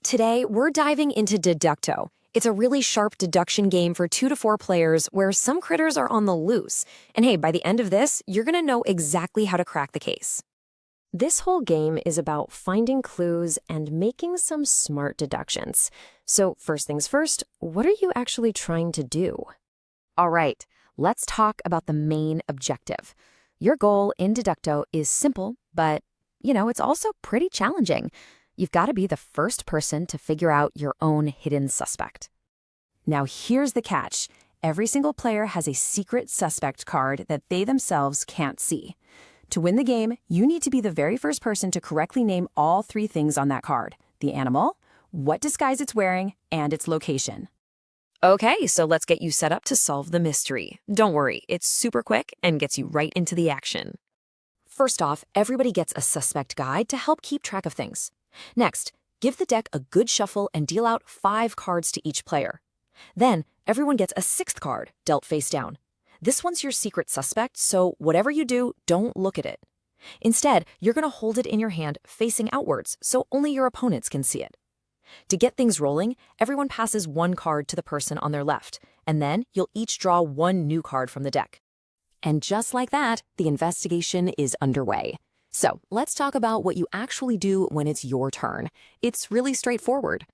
Today, we're diving into Deduckto. It's a really sharp deduction game for 2 to 4 players where some critters are on the loose. And hey, by the end of this, you're going to know exactly how to crack the case. This whole game is about finding clues and making some smart deductions. So first things first, what are you actually trying to do? All right, let's talk about the main objective. Your goal in Deduckto is simple, but, it's also pretty challenging. You've got to be the first person to figure out your own hidden suspect. Now here's the catch. Every single player has a secret suspect card that they themselves can't see. To win the game, you need to be the very first person to correctly name all 3 things on that card: the animal, what disguise it's wearing, and its location. Okay, so let's get you set up to solve the mystery. Don't worry, it's super quick and gets you right into the action. First off, everybody gets a suspect guide to help keep track of things. Next, give the deck a good shuffle and deal out 5 cards to each player. Then, everyone gets a 6th card, dealt face down. This one's your secret suspect, so whatever you do, don't look at it. Instead, you're going to hold it in your hand facing outwards, so only your opponents can see it. To get things rolling, everyone passes 1 card to the person on their left, and then you'll each draw 1 new card from the deck. And just like that, the investigation is underway. So let's talk about what you actually do when it's your turn. It's really straightforward.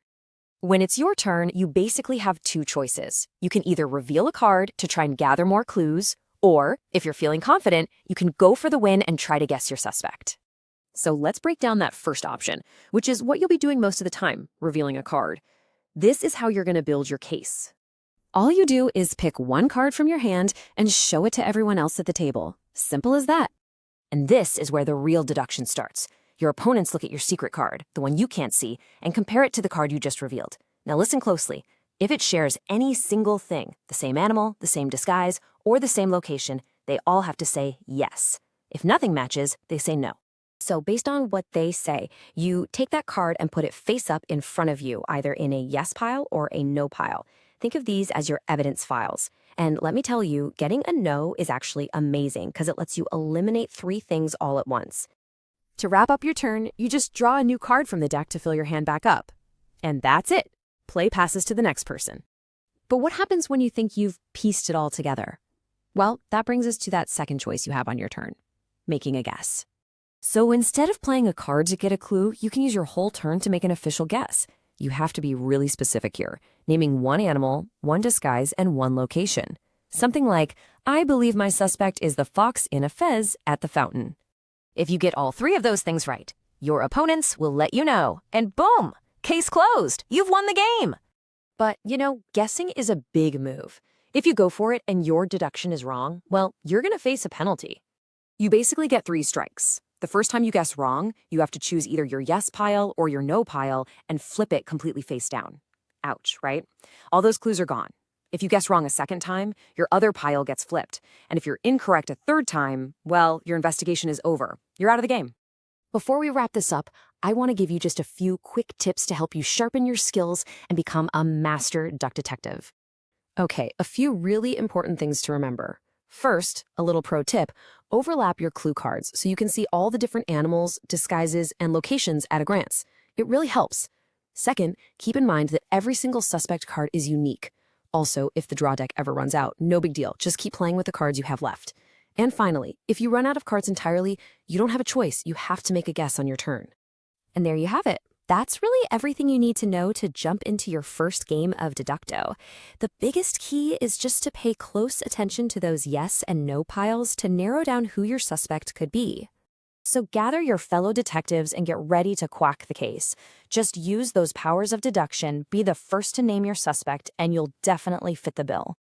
When it's your turn, you basically have 2 choices. You can either reveal a card to try and gather more clues, or, if you're feeling confident, you can go for the win and try to guess your suspect. So let's break down that first option, which is what you'll be doing most of the time, revealing a card. This is how you're going to build your case. All you do is pick 1 card from your hand and show it to everyone else at the table. Simple as that. And this is where the real deduction starts. Your opponents look at your secret card, the one you can't see, and compare it to the card you just revealed. Now listen closely. If it shares any single thing, the same animal, the same disguise, or the same location, they all have to say yes. If nothing matches, they say no. So based on what they say, you take that card and put it face up in front of you, either in a yes pile or a no pile. Think of these as your evidence files. And let me tell you, getting a no is actually amazing because it lets you eliminate 3 things all at once. To wrap up your turn, you just draw a new card from the deck to fill your hand back up. And that's it. Play passes to the next person. But what happens when you think you've pieced it all together? Well, that brings us to that second choice you have on your turn, making a guess. So instead of playing a card to get a clue, you can use your whole turn to make an official guess. You have to be really specific here, naming 1 animal, 1 disguise, and 1 location. Something like, I believe my suspect is the fox in a fez at the fountain. If you get all 3 of those things right, your opponents will let you know, and boom, case closed. You've won the game. But, guessing is a big move. If you go for it and your deduction is wrong, well, you're going to face a penalty. You basically get 3 strikes. The first time you guess wrong, you have to choose either your yes pile or your no pile and flip it completely face down. Ouch, right? All those clues are gone. If you guess wrong a 2nd time, your other pile gets flipped. And if you're incorrect a 3rd time, well, your investigation is over. You're out of the game. Before we wrap this up, I want to give you just a few quick tips to help you sharpen your skills and become a master duck detective. Okay, a few really important things to remember. First, a little pro tip, overlap your clue cards so you can see all the different animals, disguises, and locations at a glance. It really helps. Second, keep in mind that every single suspect card is unique. Also, if the draw deck ever runs out, no big deal. Just keep playing with the cards you have left. And finally, if you run out of cards entirely, you don't have a choice. You have to make a guess on your turn. And there you have it. That's really everything you need to know to jump into your first game of Deduckto. The biggest key is just to pay close attention to those yes and no piles to narrow down who your suspect could be. So gather your fellow detectives and get ready to quack the case. Just use those powers of deduction, be the first to name your suspect, and you'll definitely fit the bill.